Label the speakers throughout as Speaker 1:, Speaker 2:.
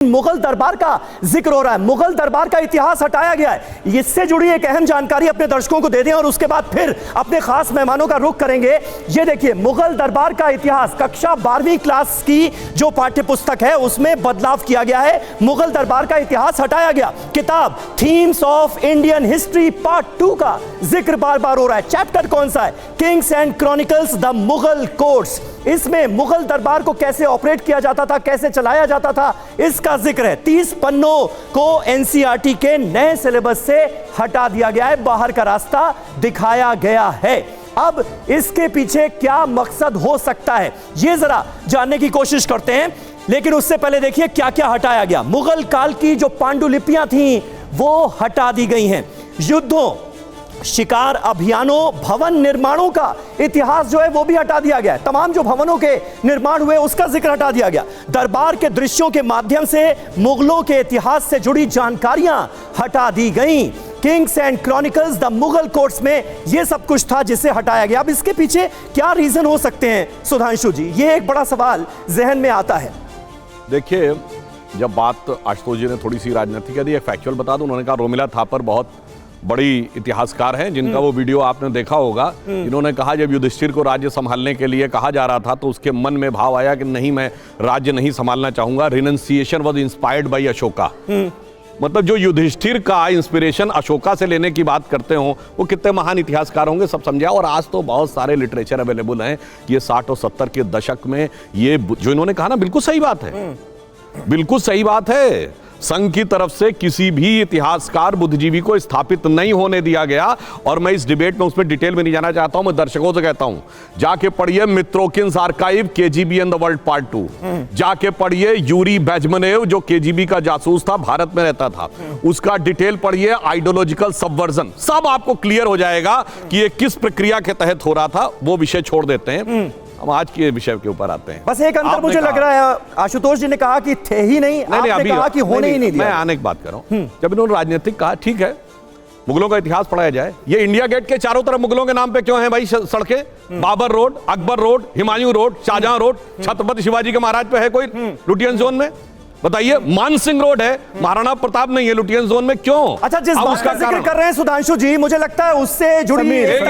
Speaker 1: मुगल दरबार का जिक्र हो रहा है, मुगल दरबार का इतिहास हटाया गया है। इससे जुड़ी एक अहम जानकारी अपने दर्शकों को दे दें और उसके बाद फिर अपने खास मेहमानों का रुख करेंगे। ये देखिए, मुगल दरबार का इतिहास कक्षा 12वीं क्लास की जो पाठ्य पुस्तक है उसमें बदलाव किया गया है। मुगल दरबार का इतिहास हटाया गया। किताब themes of Indian history part 2 का जिक्र बार बार हो रहा है। चैप्टर कौन सा है? Kings and chronicles the Mughal courts. इसमें मुगल दरबार को कैसे ऑपरेट किया जाता था, कैसे चलाया जाता था, इसका जिक्र है। 30 पन्नों को एनसीईआरटी के नए सिलेबस से हटा दिया गया है, बाहर का रास्ता दिखाया गया है। अब इसके पीछे क्या मकसद हो सकता है, यह जरा जानने की कोशिश करते हैं। लेकिन उससे पहले देखिए क्या क्या हटाया गया। मुगल काल की जो पांडुलिपियां थी वो हटा दी गई हैं। युद्धों, शिकार अभियानों, भवन निर्माणों का इतिहास जो है वो भी हटा दिया गया है। तमाम जो भवनों के निर्माण हुए उसका जिक्र हटा दिया गया। दरबार के दृश्यों के माध्यम से मुगलों के इतिहास से जुड़ी जानकारियां हटा दी गई। Kings and chronicles the Mughal courts में यह सब कुछ था जिसे हटाया गया। अब इसके पीछे क्या रीजन हो सकते हैं सुधांशु जी, ये एक बड़ा सवाल जहन में आता है।
Speaker 2: देखिए, जब बात आशुतोष जी ने थोड़ी सी राजनीति कर दी, एक फैक्चुअल बता दूं, उन्होंने कहा रोमिला थापर बहुत बड़ी इतिहासकार हैं जिनका वो वीडियो आपने देखा होगा। इन्होंने कहा जब युधिष्ठिर को राज्य संभालने के लिए कहा जा रहा था तो उसके मन में भाव आया कि नहीं, मैं राज्य नहीं संभालना चाहूंगा। Renunciation was inspired by Ashoka. मतलब जो युधिष्ठिर का इंस्पिरेशन अशोका से लेने की बात करते हो, वो कितने महान इतिहासकार होंगे सब समझा। और आज तो बहुत सारे लिटरेचर अवेलेबल हैं। ये 60 और 70 के दशक में ये जो इन्होंने कहा ना, बिल्कुल सही बात है, बिल्कुल सही बात है। संघ की तरफ से किसी भी इतिहासकार बुद्धिजीवी को स्थापित नहीं होने दिया गया। और मैं इस डिबेट में उसमें डिटेल में नहीं जाना चाहता हूं। मैं दर्शकों से कहता हूं, जाके पढ़िए Mitrokhin's archive KGB and the world part 2। जाके पढ़िए यूरी बेजमनेव जो केजीबी का जासूस था, भारत में रहता था, उसका डिटेल पढ़िए। आइडियोलॉजिकल सबवर्जन, सब आपको क्लियर हो जाएगा कि ये किस प्रक्रिया के तहत हो रहा था। वो विषय छोड़ देते हैं, हम आज के विषय के ऊपर आते हैं।
Speaker 1: बस एक अंतर मुझे लग रहा है, आशुतोष जी ने कहा कि थे ही नहीं, आपने कहा कि होने ही नहीं दिया।
Speaker 2: मैं आने की बात कर रहा हूं। जब इन्होंने राजनीतिक कहा, ठीक है, मुगलों का इतिहास पढ़ाया जाए। ये इंडिया गेट के चारों तरफ मुगलों के नाम पे क्यों हैं भाई सड़कें? Babar road, Akbar road, Humayun road, Shahjahan road, Chhatrapati Shivaji के महाराज पे है कोई लुटियन जोन में? बताइए। मान सिंह रोड है, महाराणा प्रताप नहीं है लुटियन जोन में, क्यों?
Speaker 1: अच्छा, जिस बात का जिक्र कर रहे हैं सुधांशु जी, मुझे लगता है उससे जुड़ी
Speaker 2: एक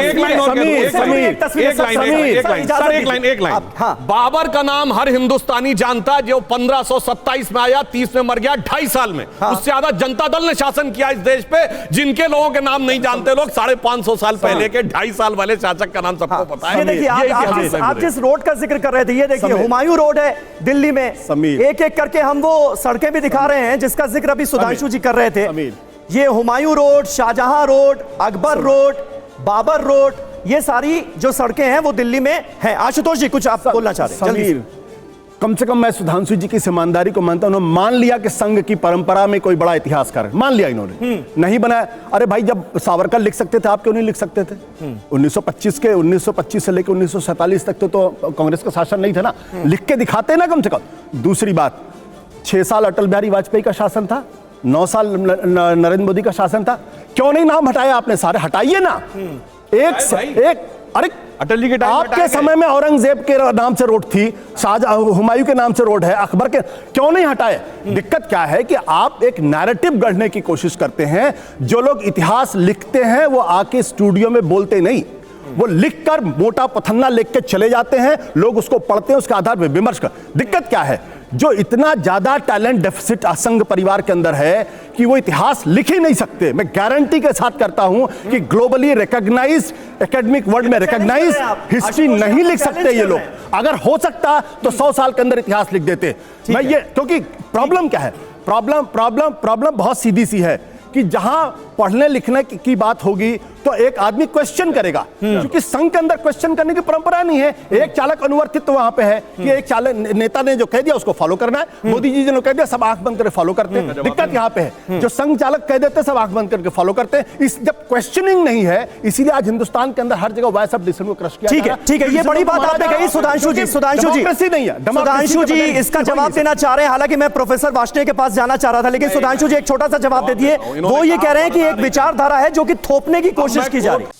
Speaker 2: लाइन। बाबर का नाम हर हिंदुस्तानी जानता है, जो 1527 में आया, 30 में मर गया, 2.5 साल में। उससे ज्यादा जनता दल ने शासन किया इस देश पे। जिनके लोगों के नाम नहीं जानते लोग, 550 साल पहले के 2.5 साल वाले शासक का नाम सबको पता है।
Speaker 1: देखिए, आप जिस रोड का जिक्र कर रहे थे, ये देखिए हुमायूं रोड है दिल्ली में। एक एक करके हम वो सड़कें भी दिखा रहे हैं जिसका जिक्र अभी सुधांशु जी कर रहे थे। ये Humayun road, Shahjahan road, Akbar road, Babar road, ये सारी जो सड़कें हैं वो दिल्ली में हैं। आशुतोष जी कुछ आप बोलना चाह रहे हैं?
Speaker 3: कम से कम मैं सुधांशु जी की ईमानदारी को मानता हूं। उन्होंने मान लिया कि संघ की परंपरा में कोई बड़ा इतिहासकार है, मान लिया इन्होंने, नहीं बनाया। अरे भाई, जब सावरकर लिख सकते थे, आप क्यों नहीं लिख सकते थे? 1925 से लेकर 1947 तक तो कांग्रेस का शासन नहीं था ना, लिख के दिखाते ना कम से कम। दूसरी बात, 6 साल अटल बिहारी वाजपेयी का शासन था, 9 साल नरेंद्र मोदी का शासन था, क्यों नहीं नाम हटाया आपने? सारे हटाइए ना। एक अरे
Speaker 2: अटल जी के टाइम
Speaker 3: आपके समय में औरंगजेब के नाम से रोड थी, हुमायूं के नाम से रोड है, अकबर के, क्यों नहीं हटाए? दिक्कत क्या है कि आप एक नैरेटिव गढ़ने की कोशिश करते हैं। जो लोग इतिहास लिखते हैं वो आके स्टूडियो में बोलते नहीं, वो लिखकर मोटा पथन्ना लिख के चले जाते हैं, लोग उसको पढ़ते हैं, उसके आधार पर विमर्श कर। दिक्कत क्या है? जो इतना ज्यादा टैलेंट डेफिसिट असंघ परिवार के अंदर है कि वो इतिहास लिख ही नहीं सकते। मैं गारंटी के साथ करता हूं कि ग्लोबली रिकॉग्नाइज्ड, एकेडमिक वर्ल्ड में रिकॉग्नाइज्ड हिस्ट्री नहीं लिख सकते ये लोग। अगर हो सकता तो 100 साल के अंदर इतिहास लिख देते। मैं ये, क्योंकि प्रॉब्लम क्या है? प्रॉब्लम बहुत सीधी सी है कि जहां पढ़ने लिखने की बात होगी तो एक आदमी क्वेश्चन करेगा, क्योंकि संघ के अंदर क्वेश्चन करने की परंपरा नहीं है। एक चालक अनुवर्तित्व तो वहां पे है कि एक चालक नेता ने जो कह दिया उसको फॉलो करना है। मोदी जी ने कह दिया, सब आंख बंद करके फॉलो करते हैं। दिक्कत यहां पे है, जो संघ चालक कह देते सब आंख बंद करके फॉलो करते हैं। इस जब क्वेश्चनिंग नहीं है, इसीलिए आज हिंदुस्तान के अंदर हर जगह वॉइस ऑफ डिससेंट को क्रश किया।
Speaker 1: ठीक है, ये बड़ी बात आपने कही सुधांशु जी। सुधांशु जी इसका जवाब देना चाह रहे हैं। हालांकि मैं प्रोफेसर वार्ष्णेय के पास जाना चाह रहा था, लेकिन सुधांशु जी एक छोटा सा जवाब दे दिए। वो ये कह रहे हैं कि एक विचारधारा है जो कि थोपने की कोशिश की जा रही है।